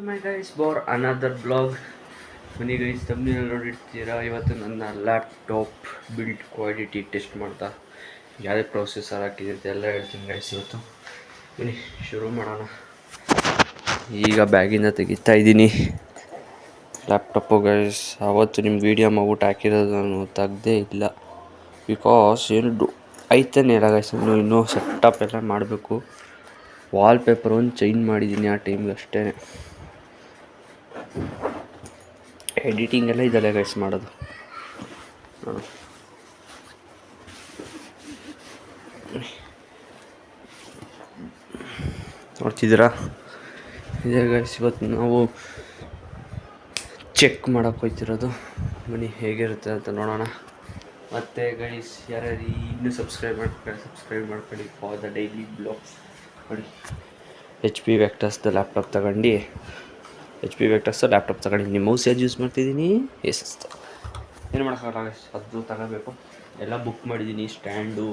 My guys for another blog. ಬನ್ನಿ guys, ತಮ್ಮನೇಲಿ ನೋಡಿರ್ತೀರಾ, ಇವತ್ತು ನನ್ನ ಲ್ಯಾಪ್ಟಾಪ್ ಬಿಲ್ಡ್ ಕ್ವಾಲಿಟಿ ಟೆಸ್ಟ್ ಮಾಡ್ತಾ ಯಾವುದೇ ಪ್ರೊಸೆಸರ್ ಹಾಕಿದೆ ಅಂತ ಎಲ್ಲ ಹೇಳ್ತೀನಿ ಗೈಸ್. ಇವತ್ತು ಬನ್ನಿ ಶುರು ಮಾಡೋಣ. ಈಗ ಬ್ಯಾಗಿಂದ ತೆಗಿತಾ ಇದ್ದೀನಿ ಲ್ಯಾಪ್ಟಾಪು ಗೈಸ್. ಆವತ್ತು ನಿಮ್ಮ ವೀಡಿಯೋ ಮಾಡ್ಬಿಟ್ಟು ಹಾಕಿರೋದು ನಾನು ತೆಗ್ದೇ ಇಲ್ಲ, ಬಿಕಾಸ್ ಏನು ಐತಾನೆ ಇಲ್ಲ ಗೈಸ್. ಇನ್ನೂ ಸೆಟಪ್ ಎಲ್ಲ ಮಾಡಬೇಕು. ವಾಲ್ಪೇಪರ್ ಒಂದು ಚೇಂಜ್ ಮಾಡಿದ್ದೀನಿ ಆ ಟೈಮ್ಗೆ ಅಷ್ಟೇ. ಎಡಿಟಿಂಗ್ ಎಲ್ಲ ಇದೆಲ್ಲ ಗೈಸ್ ಮಾಡೋದು. ನೋಡ್ತಿದ್ದೀರಾ, ಇದೇ ಗೈಸ್ ಇವತ್ತು ನಾವು ಚೆಕ್ ಮಾಡೋಕ್ಕೆ ಹೋಗ್ತಿರೋದು. ಬನ್ನಿ ಹೇಗಿರುತ್ತೆ ಅಂತ ನೋಡೋಣ. ಮತ್ತು ಗೈಸ್ ಯಾರ್ಯಾರು ಇನ್ನೂ ಸಬ್ಸ್ಕ್ರೈಬ್ ಮಾಡ್ಕೊಳ್ಳಿ ಫಾರ್ ದ ಡೈಲಿ ಬ್ಲಾಗ್ಸ್. ನೋಡಿ, HP Vector's ಲ್ಯಾಪ್ಟಾಪ್ ತಗೊಂಡು ಲ್ಯಾಪ್ಟಾಪ್ ತಗೊಂಡಿದ್ದೀನಿ. ಮೌಸ್ ಯಾವ್ದು ಯೂಸ್ ಮಾಡ್ತಿದ್ದೀನಿ, ಏಸಸ್. ಏನು ಮಾಡೋಕ್ಕಾಗಲ್ಲ ಗೈಸ್, ಅದು ತಗೋಬೇಕು. ಎಲ್ಲ ಬುಕ್ ಮಾಡಿದ್ದೀನಿ, ಸ್ಟ್ಯಾಂಡು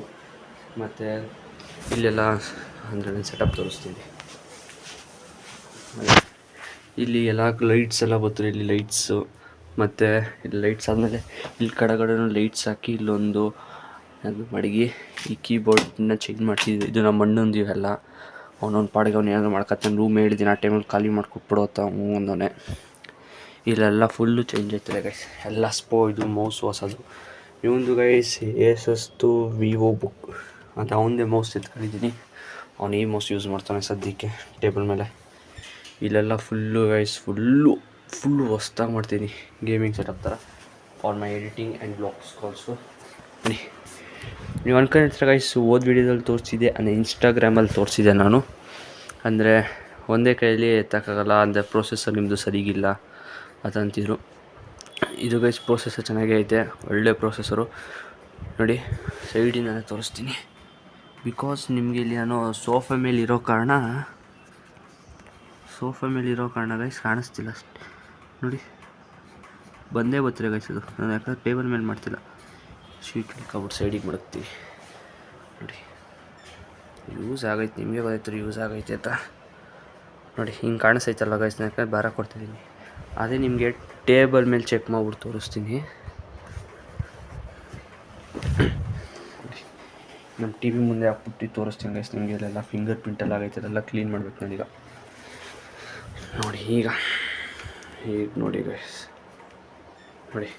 ಮತ್ತು ಇಲ್ಲೆಲ್ಲ ಅಂದರೆ ಸೆಟಪ್ ತೋರಿಸ್ತೀನಿ. ಇಲ್ಲಿ ಎಲ್ಲ ಲೈಟ್ಸ್ ಎಲ್ಲ ಬರ್ತಾರೆ. ಇಲ್ಲಿ ಲೈಟ್ಸು ಮತ್ತು ಇಲ್ಲಿ ಲೈಟ್ಸ್ ಆದಮೇಲೆ ಇಲ್ಲಿ ಕಡೆಗಡೆನೂ ಲೈಟ್ಸ್ ಹಾಕಿ ಇಲ್ಲೊಂದು ಅದು ಮಡಗಿ ಈ ಕೀಬೋರ್ಡನ್ನ ಚೇಂಜ್ ಮಾಡ್ತಿದ್ವಿ. ಇದು ನಮ್ಮ ಅಣ್ಣಂದು ಇವೆಲ್ಲ. ಅವನೊಂದು ಪಾಡಿಗೆ ಅವ್ನು ಏನಾದ್ರು ಮಾಡ್ಕೊತಾನೆ. ರೂಮ್ ಹೇಳಿದ್ದೀನಿ ಆ ಟೈಮಲ್ಲಿ ಖಾಲಿ ಮಾಡ್ಕೊಟ್ಬಿಡೋತ್ತ ಒಂದೊಂದೇ. ಇಲ್ಲೆಲ್ಲ ಫುಲ್ಲು ಚೇಂಜ್ ಆಯ್ತದೆ ಗೈಸ್. ಎಲ್ಲ ಇದು ಮೌಸ್ ಹೊಸದು. ಇವೊಂದು ಗೈಸ್ ಏಸಸ್ದು ವಿವೋ ಬುಕ್ ಅಂತ ಅವನದೇ ಮೌಸ್ ಎತ್ಕೊಂಡಿದ್ದೀನಿ. ಅವನು ಈ ಮೌಸ್ ಯೂಸ್ ಮಾಡ್ತಾನೆ ಸದ್ಯಕ್ಕೆ ಟೇಬಲ್ ಮೇಲೆ. ಇಲ್ಲೆಲ್ಲ ಫುಲ್ಲು ಗೈಸ್ ಫುಲ್ಲು ಹೊಸ್ದಾಗಿ ಮಾಡ್ತೀನಿ, ಗೇಮಿಂಗ್ ಸೆಟಪ್ ಥರ for my editing and blogs also. ಬನ್ನಿ, ನೀವು ಅನ್ಕೊಂಡಿರ್ತೀರ ಗೈಸ್ ಓದ್ ವೀಡಿಯೋದಲ್ಲಿ ತೋರಿಸಿದೆ, ಅಂದರೆ ಇನ್ಸ್ಟಾಗ್ರಾಮಲ್ಲಿ ತೋರಿಸಿದೆ ನಾನು. ಅಂದರೆ ಒಂದೇ ಕೈಯಲ್ಲಿ ಎತ್ತಕ್ಕಾಗಲ್ಲ, ಅಂದರೆ ಪ್ರೊಸೆಸರ್ ನಿಮ್ಮದು ಸರಿಗಿಲ್ಲ ಅದಂತಿದ್ರು. ಇದು ಗೈಸ್ ಪ್ರೊಸೆಸರ್ ಚೆನ್ನಾಗೇ ಐತೆ, ಒಳ್ಳೆ ಪ್ರೊಸೆಸರು. ನೋಡಿ, ಸೈಡಿಂದನೇ ತೋರಿಸ್ತೀನಿ. ಬಿಕಾಸ್ ನಿಮಗೆ ಇಲ್ಲಿ ನಾನು ಸೋಫಾ ಮೇಲೆ ಇರೋ ಕಾರಣ ಗೈಸ್ ಕಾಣಿಸ್ತಿಲ್ಲ ಅಷ್ಟೆ. ನೋಡಿ, ಬಂದೇ ಬರ್ತೀರ ಗೈಸ್. ಇದು ನಾನು ಯಾಕಂದ್ರೆ ಟೇಬಲ್ ಮೇಲೆ ಮಾಡ್ತಿಲ್ಲ, ಶೀಟ್ ಹಿಡ್ಕೊಬಿಟ್ಟು ಸೈಡಿಗೆ ಮಡಗ್ತೀವಿ. ನೋಡಿ, ಯೂಸ್ ಆಗೈತೆ, ನಿಮಗೆ ಗೊತ್ತಾಯ್ತು ಯೂಸ್ ಆಗೈತೆ ಅಂತ. ನೋಡಿ, ಹಿಂಗೆ ಕಾಣಿಸ್ತೈತಲ್ಲ ಗೈಸ್, ನಾನು ಯಾಕಂದ್ರೆ ಭಾರ ಕೊಡ್ತಿದ್ದೀನಿ. ಅದೇ ನಿಮಗೆ ಟೇಬಲ್ ಮೇಲೆ ಚೆಕ್ ಮಾಡ್ಬಿಟ್ಟು ತೋರಿಸ್ತೀನಿ. ನಮ್ಮ ಟಿ ವಿ ಮುಂದೆ ಹಾಕ್ಬಿಟ್ಟು ತೋರಿಸ್ತೀನಿ ಗೈಸ್ ನಿಮಗೆ. ಇಲ್ಲೆಲ್ಲ ಫಿಂಗರ್ ಪ್ರಿಂಟೆಲ್ಲ ಆಗೈತೆ, ಅದೆಲ್ಲ ಕ್ಲೀನ್ ಮಾಡ್ಬೇಕು ನಾನೀಗ. ನೋಡಿ, ಈಗ ನೋಡಿ ಗೈಸ್, ನೋಡಿ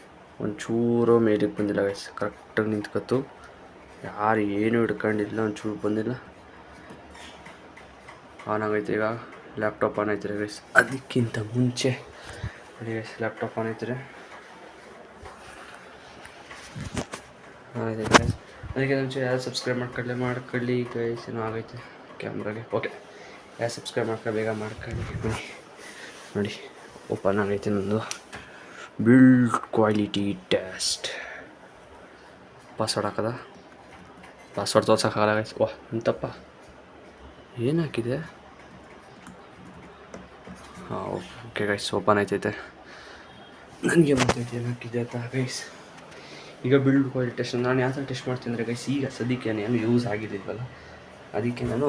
ಒಂಚೂರು ಮೇಲಕ್ಕೆ ಬಂದಿಲ್ಲ ಗೈಸ್, ಕರೆಕ್ಟಾಗಿ ನಿಂತ್ಕೊತು. ಯಾರು ಏನೂ ಹಿಡ್ಕೊಂಡಿಲ್ಲ, ಒಂಚೂರು ಬಂದಿಲ್ಲ. ಆನ್ ಆಗೈತೆ ಈಗ, ಲ್ಯಾಪ್ಟಾಪ್ ಆನ್ ಆಯ್ತಾರೆ ಗೈಸ್. ಅದಕ್ಕಿಂತ ಮುಂಚೆ ನೋಡಿ ಗೈಸ್, ಲ್ಯಾಪ್ಟಾಪ್ ಆನ್ ಆಯ್ತಾರೆ. ಗೈಸ್ ಅದಕ್ಕೆ ಮುಂಚೆ ಯಾರು ಸಬ್ಸ್ಕ್ರೈಬ್ ಮಾಡ್ಕೊಳ್ಳಿ ಗೈಸ್. ಏನೋ ಆಗೈತೆ ಕ್ಯಾಮ್ರಾಗೆ. ಓಕೆ, ಯಾರು ಸಬ್ಸ್ಕ್ರೈಬ್ ಬೇಗ ಮಾಡ್ಕೊಳ್ಳಿ. ನೋಡಿ, ಓಪನ್ ಆಗೈತೆ ನಂದು ಬಿಲ್ಡ್ ಕ್ವಾಲಿಟಿ ಟೆಸ್ಟ್. ಪಾಸ್ವರ್ಡ್ ಹಾಕೋದ, ಪಾಸ್ವರ್ಡ್ ತೋರ್ಸೋಕ್ಕಾಗಲ್ಲ ಗೈಸ್. ವಾಹ್, ಎಂತಪ್ಪ ಏನು ಹಾಕಿದೆ? ಹಾಂ, ಓಕೆ ಗೈಸ್, ಓಪನ್ ಆಯ್ತೈತೆ. ನನಗೆ ಗೊತ್ತೈತೆ ಏನು ಹಾಕಿದೆ ಅಂತ ಗೈಸ್. ಈಗ ಬಿಲ್ಡ್ ಕ್ವಾಲಿಟಿ ಟೆಸ್ಟ್ ನಾನು ಯಾವ ಥರ ಟೆಸ್ಟ್ ಮಾಡ್ತೀನಿ ಅಂದರೆ ಗೈಸ್, ಈಗ ಸದ್ಯಕ್ಕೆ ನಾನು ಏನು ಯೂಸ್ ಆಗಿರಲಿಲ್ವಲ್ಲ, ಅದಕ್ಕೆ ನಾನು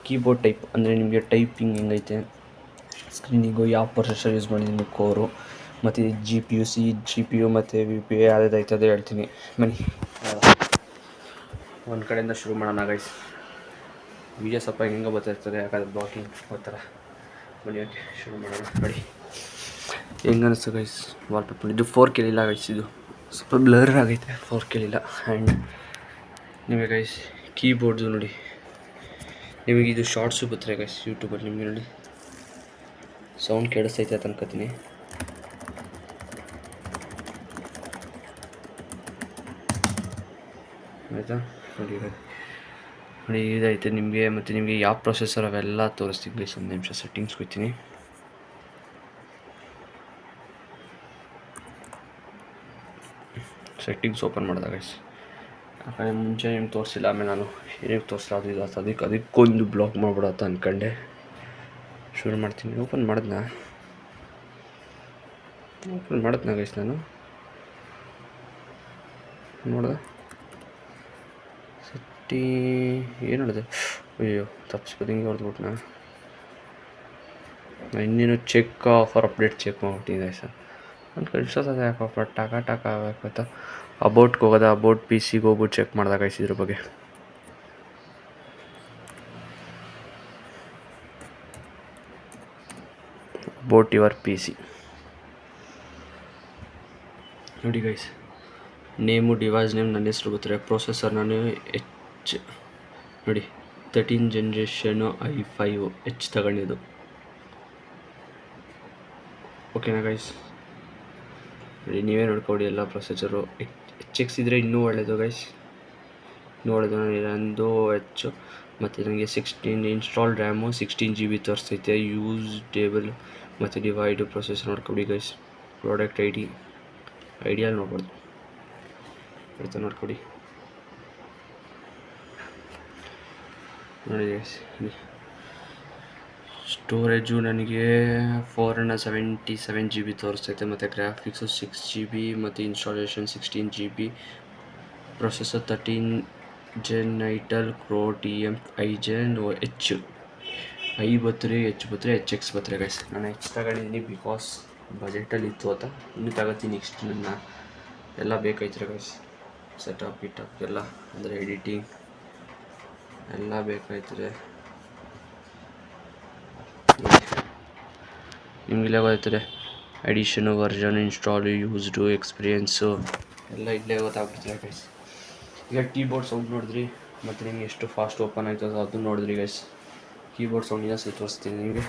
ಕೀಬೋರ್ಡ್ ಟೈಪ್, ಅಂದರೆ ನಿಮಗೆ ಟೈಪಿಂಗ್ ಹೆಂಗೈತೆ, ಸ್ಕ್ರೀನಿಂಗು ಯಾವ ಪ್ರೊಸೆಸರ್ ಯೂಸ್ ಮಾಡಿದ್ದೀನಿ, ಕೋರು ಮತ್ತು ಜಿ ಪಿ ಯು ಮತ್ತು VPA ಯಾವ್ದು ಐತದೆ ಹೇಳ್ತೀನಿ. ಬನ್ನಿ, ಒಂದು ಕಡೆಯಿಂದ ಶುರು ಮಾಡೋಣ ಗೈಸ್. ವೀಡಿಯೋ ಸ್ವಲ್ಪ ಹೆಂಗೆ ಬರ್ತಾಯಿರ್ತದೆ, ಯಾಕಂದರೆ ಬ್ಲಾಗಿಂಗ್ ಹೋಗ್ತಾರ. ಬನ್ನಿ, ಓಕೆ ಶುರು ಮಾಡೋಣ. ನೋಡಿ ಹೆಂಗೆ ಅನ್ನಿಸ್ತು ಗೈಸ್ ವಾಲ್ಪೇಪರ್. ಇದು 4K ಇಲ್ಲ ಗೈಸ್, ಇದು ಸ್ವಲ್ಪ ಬ್ಲರ್ ಆಗೈತೆ, 4K ಇಲ್ಲ. ಆ್ಯಂಡ್ ನಿಮಗೆ ಗೈಸ್ ಕೀಬೋರ್ಡ್ದು ನೋಡಿ, ನಿಮಗೆ ಇದು ಶಾರ್ಟ್ಸು ಬರ್ತಾರೆ ಗೈಸ್ ಯೂಟ್ಯೂಬಲ್ಲಿ. ನಿಮಗೆ ನೋಡಿ ಸೌಂಡ್ ಕೇಳಿಸ್ತೈತೆ ಅಂತ ಅನ್ಕೋತೀನಿ. ಆಯಿತಾ? ನೋಡಿ ಇದೈತೆ ನಿಮಗೆ. ಮತ್ತು ನಿಮಗೆ ಯಾವ ಪ್ರೊಸೆಸರ್ ಅವೆಲ್ಲ ತೋರಿಸ್ತೀನಿ ಗೈಸ್. ಒಂದು ನಿಮಿಷ ಸೆಟ್ಟಿಂಗ್ಸ್ಗೆ ಹೋಗ್ತೀನಿ. ಸೆಟ್ಟಿಂಗ್ಸ್ ಓಪನ್ ಮಾಡಿದಾಗ ಗೈಸ್, ಯಾಕಂದರೆ ಮುಂಚೆ ನಿಮ್ಗೆ ತೋರಿಸಿಲ್ಲ, ಆಮೇಲೆ ನಾನು ಏನಕ್ಕೆ ತೋರಿಸಿಲ್ಲ ಅದು ಇದು ಅದಕ್ಕೊಂದು ಬ್ಲಾಗ್ ಮಾಡ್ಬಿಡತ್ತ ಅಂದ್ಕೊಂಡೆ. ಶುರು ಮಾಡ್ತೀನಿ. ಓಪನ್ ಮಾಡಿದ್ನಾ ಗೈಸ್, ನಾನು ನೋಡ್ದೆ ಏನು ಹೇಳಿದೆ? ಅಯ್ಯೋ ತಪ್ಪಿಸ್ಬೋದು, ಹಿಂಗೆ ಹೊಡೆದ್ಬಿಟ್ಟು ನಾನು ಇನ್ನೇನು ಚೆಕ್ ಆಫರ್ ಅಪ್ಡೇಟ್ ಚೆಕ್ ಮಾಡ್ಬಿಟ್ಟಿದೆ ಸರ್. ಒಂದು ಕಳಿಸೋದು ಯಾಕಪ್ಪ ಟಕ ಆಗಬೇಕಂತ ಅಬೌಟ್ಗೆ ಹೋಗೋದ, ಅಬೌಟ್ ಪಿ ಸಿಗೆ ಹೋಗ್ಬಿಟ್ಟು ಚೆಕ್ ಮಾಡಿದಾಗ ಇದ್ರ ಬಗ್ಗೆ. ಅಬೌಟ್ ಯುವರ್ ಪಿ ಸಿ ನೋಡಿ ಗೈಸ್, ನೇಮು ಡಿವೈಸ್ ನೇಮ್ ನನ್ನ ಹೆಸರು ಗೊತ್ತಿದೆ, ಪ್ರೊಸೆಸರ್ ನಾನು ಎಚ್ ನೋಡಿ 13 ಜನ್ರೇಷನು i5 ಎಚ್ ತಗೊಂಡಿದ್ದು. ಓಕೆನಾ ಗೈಸ್, ನೋಡಿ ನೀವೇ ನೋಡ್ಕೊಡಿ ಎಲ್ಲ ಪ್ರೊಸೆಸರು. ಎಚ್ ಎಕ್ಸ್ ಇದ್ದರೆ ಇನ್ನೂ ಒಳ್ಳೆಯದು ಗೈಸ್, ಇನ್ನೂ ಒಳ್ಳೆಯದು. ನಂದು ಹೆಚ್ಚು ಮತ್ತು ನನಗೆ 16 ಇನ್ಸ್ಟಾಲ್ ರ್ಯಾಮು 16 GB ತೋರಿಸ್ತೈತೆ. ಯೂಸ್ಡೇಬಲ್ ಮತ್ತು ಡಿವೈಡು ಪ್ರೊಸೆಸರ್ ನೋಡ್ಕೊಡಿ ಗೈಸ್. ಪ್ರಾಡಕ್ಟ್ ಐಡಿಯಲ್ಲಿ ನೋಡ್ಬಾರ್ದು, ಆಯಿತಾ? ನೋಡ್ಕೊಡಿ ನೋಡಿ ಗೈಸ್. ಸ್ಟೋರೇಜು ನನಗೆ 477 GB ತೋರಿಸ್ತೈತೆ, ಮತ್ತು ಗ್ರಾಫಿಕ್ಸು 6 GB ಮತ್ತು installation 16 GB. Processor 13 Gen Intel core TM i-Gen H I ಬರ್ತರೆ, ಎಚ್ ಎಕ್ಸ್ ಬರ್ತರೆ ಗೈಸ್. ನಾನು ಎಚ್ ತಗೊಂಡಿದ್ದೀನಿ ಬಿಕಾಸ್ ಬಜೆಟಲ್ಲಿ ಇತ್ತು ಅಂತ. ಇನ್ನೂ ತಗೋತೀನಿ ನೆಕ್ಸ್ಟ್. ನನ್ನ ಎಲ್ಲ ಬೇಕಾಯ್ತಾರೆ ಗೈಸ್, ಸೆಟಪ್ ಗಿಟಪ್ ಎಲ್ಲ, ಅಂದರೆ ಎಡಿಟಿಂಗ್ ಎಲ್ಲ ಬೇಕಾಯ್ತದೆ. ನಿಮಗೆಲ್ಲ ಗೊತ್ತಾಗ್ತದೆ ಎಡಿಷನು, ವರ್ಷನು, ಇನ್ಸ್ಟಾಲು, ಯೂಸ್ಡು, ಎಕ್ಸ್ಪೀರಿಯೆನ್ಸು ಎಲ್ಲ ಇಲ್ಲೇ ಗೊತ್ತಾಗ್ಬಿಡ್ತದೆ ಗೈಸ್. ಈಗ ಕೀಬೋರ್ಡ್ ಸೌಂಡ್ ನೋಡಿದ್ರಿ, ಮತ್ತು ನಿಮ್ಗೆ ಎಷ್ಟು ಫಾಸ್ಟ್ ಓಪನ್ ಆಯ್ತದ ಅದನ್ನು ನೋಡಿದ್ರಿ ಗೈಸ್. ಕೀಬೋರ್ಡ್ ಸೌಂಡ್ ಇನ್ನೂ ಸಹ ತೋರಿಸ್ತೀನಿ ನಿಮಗೆ.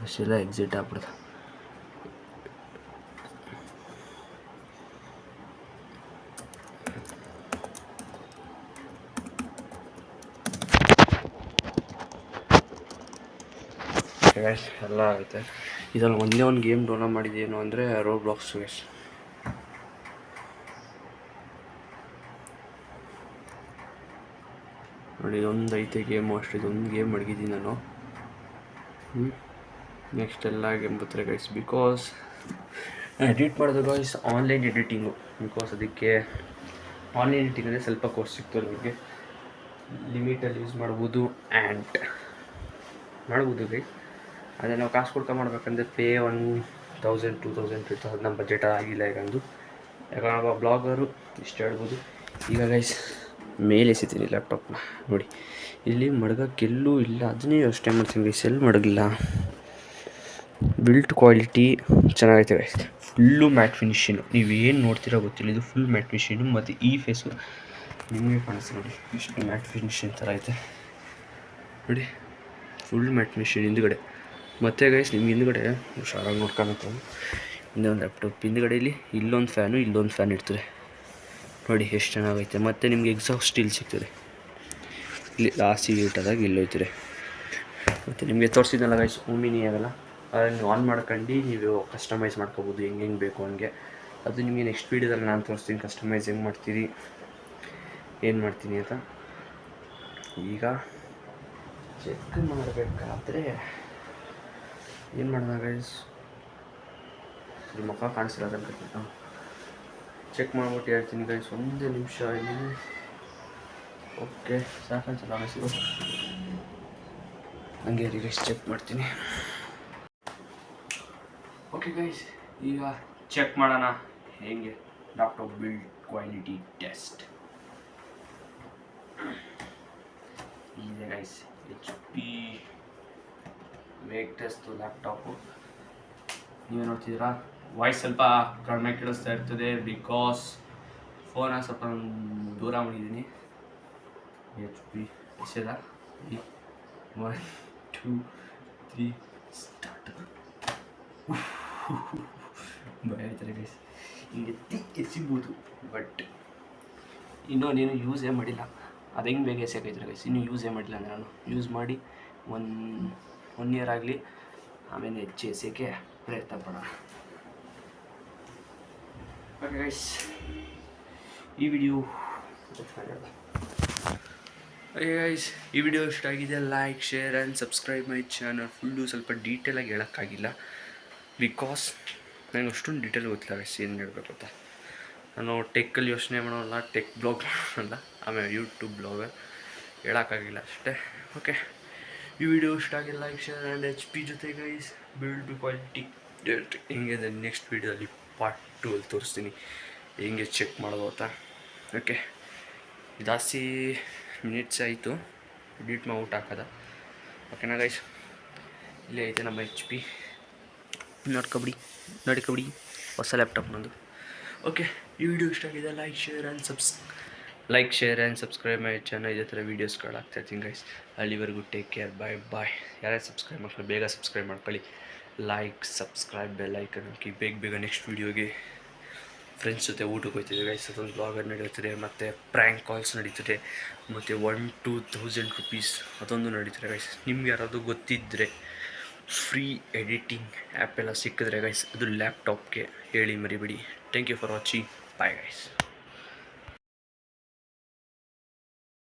ಅಷ್ಟೆಲ್ಲ ಎಕ್ಸಿಟ್ ಆಗ್ಬಿಡ್ತು. ಗೈಸ್ ಎಲ್ಲ ಆಗುತ್ತೆ. ಇದರಲ್ಲಿ ಒಂದೇ ಒಂದು ಗೇಮ್ ಡೌನ್ಲೋಡ್ ಮಾಡಿದ್ದೇನು ಅಂದರೆ ರೋಬ್ಲಾಕ್ಸ್ ಗೈಸ್. ನೋಡಿ ಇದೊಂದು ಐತೆ ಗೇಮು ಅಷ್ಟು. ಇದೊಂದು ಗೇಮ್ ಮಡಗಿದ್ದೀನಿ ನಾನು. ನೆಕ್ಸ್ಟ್ ಎಲ್ಲ ಗೇಮ್ ಬರ್ತಾರೆ ಗೈಸ್. ಬಿಕಾಸ್ ಎಡಿಟ್ ಮಾಡೋದು ಗೈಸ್ ಆನ್ಲೈನ್ ಎಡಿಟಿಂಗು. ಬಿಕಾಸ್ ಅದಕ್ಕೆ ಆನ್ಲೈನ್ ಎಡಿಟಿಂಗ್ ಅಂದರೆ ಸ್ವಲ್ಪ ಕೋರ್ಸ್ ಸಿಗ್ತದೆ ನಿಮಗೆ. ಲಿಮಿಟಲ್ಲಿ ಯೂಸ್ ಮಾಡ್ಬೋದು ಆ್ಯಂಡ್ ಮಾಡ್ಬೋದು ಗೈಸ್. ಅದೇ ನಾವು ಕಾಸು ಕೊಡ್ಕೊಂಡು ಮಾಡ್ಬೇಕಂದ್ರೆ ಪೇ 1000, 2000, 3000 ನಮ್ಮ ಬಜೆಟ್ ಆಗಿಲ್ಲ ಈಗ ಅಂದು. ಯಾಕಂದ್ರೆ ನಾವು ಬ್ಲಾಗರು ಇಷ್ಟು ಹೇಳ್ಬೋದು. ಈಗ ಗೈಸ್ ಮೇಲೆ ಎಸಿತೀನಿ ಲ್ಯಾಪ್ಟಾಪ್ನ. ನೋಡಿ ಇಲ್ಲಿ ಮಡಗೋಕ್ಕೆಲ್ಲೂ ಇಲ್ಲ, ಅದನ್ನೇ ಯೋಚನೆ ಮಾಡ್ತೀನಿ ಗೈಸ್, ಎಲ್ಲಿ ಮಡಗಲ್ಲ. ಬಿಲ್ಟ್ ಕ್ವಾಲಿಟಿ ಚೆನ್ನಾಗೈತೆ ಗೈಸ್. ಫುಲ್ಲು ಮ್ಯಾಟ್ ಫಿನಿಷಿನು, ನೀವೇನು ನೋಡ್ತೀರೋ ಗೊತ್ತಿಲ್ಲ, ಇದು ಫುಲ್ ಮ್ಯಾಟ್ ಫಿನಿಷಿನು. ಮತ್ತು ಈ ಫೇಸು ನಿಮಗೆ ಕಾಣಿಸ್ತು ನೋಡಿ, ಇಷ್ಟು ಮ್ಯಾಟ್ ಫಿನಿಷಿನ್ ಥರ ಐತೆ ನೋಡಿ, ಫುಲ್ ಮ್ಯಾಟ್ ಫಿನಿಷಿನ್ ಹಿಂದುಗಡೆ. ಮತ್ತು ಗೈಸ್ ನಿಮ್ಗೆ ಹಿಂದುಗಡೆ ಹುಷಾರಾಗಿ ನೋಡ್ಕೊಬೇಕು. ಇನ್ನೊಂದು ಲ್ಯಾಪ್ಟಾಪ್ ಹಿಂದುಗಡೆಯಲ್ಲಿ ಇಲ್ಲೊಂದು ಫ್ಯಾನು, ಇಲ್ಲೊಂದು ಫ್ಯಾನ್ ಇರ್ತದೆ ನೋಡಿ, ಎಷ್ಟು ಚೆನ್ನಾಗೈತೆ. ಮತ್ತು ನಿಮಗೆ ಎಕ್ಸಾಸ್ಟ್ ಸ್ಟೀಲ್ ಸಿಗ್ತದೆ ಇಲ್ಲಿ ಲಾಸ್ಟಿಗೆ ಇಟ್ಟಾದಾಗ ಇಲ್ಲೋಯ್ತದೆ. ಮತ್ತು ನಿಮಗೆ ತೋರಿಸಿದ್ನಲ್ಲ ಗೈಸ್ ಓಮಿನಿ ಆಗಲ್ಲ, ಅದನ್ನು ಆನ್ ಮಾಡ್ಕೊಂಡು ನೀವು ಕಸ್ಟಮೈಸ್ ಮಾಡ್ಕೋಬೋದು ಹೆಂಗೆ ಬೇಕು ಹಂಗೆ. ಅದು ನಿಮಗೆ ನೆಕ್ಸ್ಟ್ ವೀಡಿಯೋದಲ್ಲಿ ನಾನು ತೋರಿಸ್ತೀನಿ ಕಸ್ಟಮೈಸ್ ಹೆಂಗೆ ಮಾಡ್ತೀರಿ, ಏನು ಮಾಡ್ತೀನಿ ಅಂತ. ಈಗ ಚೆಕ್ ಮಾಡಬೇಕಾದ್ರೆ ಏನು ಮಾಡೋಣ ಗೈಸ್, ನಿಮ್ಮ ಮುಖ ಕಾಣಿಸಿಲ್ಲ ಅದನ್ನು ಚೆಕ್ ಮಾಡ್ಬಿಟ್ಟು ಹೇಳ್ತೀನಿ ಗೈಸ್. ಒಂದೇ ನಿಮಿಷ ಇಲ್ಲಿ. ಓಕೆ ಸಾಕನ್ಸಲ್ಲ ಅನಿಸಿರು, ಹಂಗೆ ಗೈಸ್ ಚೆಕ್ ಮಾಡ್ತೀನಿ. ಓಕೆ ಗೈಸ್, ಈಗ ಚೆಕ್ ಮಾಡೋಣ ಹೇಗೆ ಲ್ಯಾಪ್ಟಾಪ್ ಬಿಲ್ಡ್ ಕ್ವಾಲಿಟಿ ಟೆಸ್ಟ್. ಇದೆ guys HP vague test laptop. ನೀವೇ ನೋಡ್ತಿದ್ದೀರಾ, ವಾಯ್ಸ್ ಸ್ವಲ್ಪ ಕಡಿಮೆ ಕೇಳಿಸ್ತಾ ಇರ್ತದೆ ಬಿಕಾಸ್ ಫೋನ ಸ್ವಲ್ಪ ದೂರ ಮಾಡಿದ್ದೀನಿ. HP ಎಷ್ಟದ 1 2 3 start. ಭಯ ಆಯ್ತಾರೆ ಗೈಸ್, ಹಿಂಗೆ ಎಸಿಬೋದು. ಬಟ್ ಇನ್ನೂ ನೀನು ಯೂಸೇ ಮಾಡಿಲ್ಲ, ಅದು ಹೆಂಗೆ ಬೇಗ ಎಸೆಯಾಕೈತಾರೆ ಗೈಸ್. ಇನ್ನೂ ಯೂಸೇ ಮಾಡಿಲ್ಲ ಅಂದರೆ ನಾನು ಯೂಸ್ ಮಾಡಿ ಒನ್ ಇಯರ್ ಆಗಲಿ, ಆಮೇಲೆ ಹೆಚ್ಚು ಎಸೆಯೋಕ್ಕೆ ಪ್ರಯತ್ನ ಪಡೋಣ. ಓಕೆ ಗೈಸ್, ಈ ವಿಡಿಯೋ ಇಷ್ಟ ಆಗಿದೆ, like, share and subscribe my channel. Full ಸ್ವಲ್ಪ ಡೀಟೇಲಾಗಿ ಹೇಳೋಕ್ಕಾಗಿಲ್ಲ ಬಿಕಾಸ್ ನನಗೆ ಅಷ್ಟೊಂದು ಡೀಟೇಲ್ ಗೊತ್ತಿಲ್ಲ ಗೈಸ್ ಏನು ಹೇಳಬೇಕು ಅಂತ. ನಾನು ಟೆಕ್ಕಲ್ಲಿ ಯೋಚನೆ ಮಾಡೋಲ್ಲ, ಟೆಕ್ ಬ್ಲಾಗ್ ಮಾಡೋಲ್ಲ, ಆಮೇಲೆ ಯೂಟ್ಯೂಬ್ ಬ್ಲಾಗರ್, ಹೇಳೋಕ್ಕಾಗಿಲ್ಲ ಅಷ್ಟೇ. ಓಕೆ, ಈ ವಿಡಿಯೋ ಇಷ್ಟ ಆಗಿ ಲೈಕ್ ಶೇರ್ ಆ್ಯಂಡ್ HP ಜೊತೆ ಗೈಸ್ ಬಿಲ್ಡ್ ಕ್ವಾಲಿಟಿ ಹೆಂಗಿದೆ ನೆಕ್ಸ್ಟ್ ವೀಡಿಯೋದಲ್ಲಿ ಪಾರ್ಟ್ 2 ಅಲ್ಲಿ ತೋರಿಸ್ತೀನಿ ಹೆಂಗೆ ಚೆಕ್ ಮಾಡೋದು ಅಂತ. ಓಕೆ, ಜಾಸ್ತಿ ಮಿನಿಟ್ಸ್ ಆಯಿತು ಎಡಿಟ್ ಮಾಡ್ಬಿಟ್ಟು ಹಾಕೋದ. ಓಕೆನಾ ಗೈಸ್, ಇಲ್ಲೇ ಐತೆ ನಮ್ಮ HP, ನೋಡ್ಕೊಬಿಡಿ ಹೊಸ ಲ್ಯಾಪ್ಟಾಪ್ ನಂದು. ಓಕೆ, ಈ ವಿಡಿಯೋ ಇಷ್ಟ ಆಗಿದೆ like share and subscribe my channel. ಇದೇ ಥರ ವೀಡಿಯೋಸ್ಗಳು ಆಗ್ತಾಯಿರ್ತೀನಿ ಗೈಸ್. ಅಲ್ಲಿವರೆಗೂ ಟೇಕ್ ಕೇರ್, ಬಾಯ್. ಯಾರ್ಯಾರು ಸಬ್ಸ್ಕ್ರೈಬ್ ಮಾಡ್ಕೊಳ್ಳಿ ಬೇಗ ಸಬ್ಸ್ಕ್ರೈಬ್ ಮಾಡ್ಕೊಳ್ಳಿ, ಲೈಕ್ ಸಬ್ಸ್ಕ್ರೈಬ್ ಬೆಲ್ ಐಕನ್ ಹಾಕಿ ಬೇಗ ನೆಕ್ಸ್ಟ್ ವೀಡಿಯೋಗೆ. ಫ್ರೆಂಡ್ಸ್ ಜೊತೆ ಊಟಕ್ಕೆ ಹೋಗ್ತಿದೆ ಗೈಸ್, ಅದೊಂದು ಬ್ಲಾಗರ್ ನಡೆಯುತ್ತದೆ, ಮತ್ತು ಪ್ರ್ಯಾಂಕ್ ಕಾಲ್ಸ್ ನಡೀತದೆ, ಮತ್ತು 1,000-2,000 ರುಪೀಸ್ ಅದೊಂದು ನಡೀತಾರೆ ಗೈಸ್. ನಿಮ್ಗೆ ಯಾರಾದರೂ ಗೊತ್ತಿದ್ದರೆ ಫ್ರೀ ಎಡಿಟಿಂಗ್ ಆ್ಯಪ್ ಎಲ್ಲ ಸಿಕ್ಕಿದ್ರೆ ಗೈಸ್ ಅದು ಲ್ಯಾಪ್ಟಾಪ್ಗೆ ಹೇಳಿ ಮರಿಬೇಡಿ. Thank you for watching, bye guys.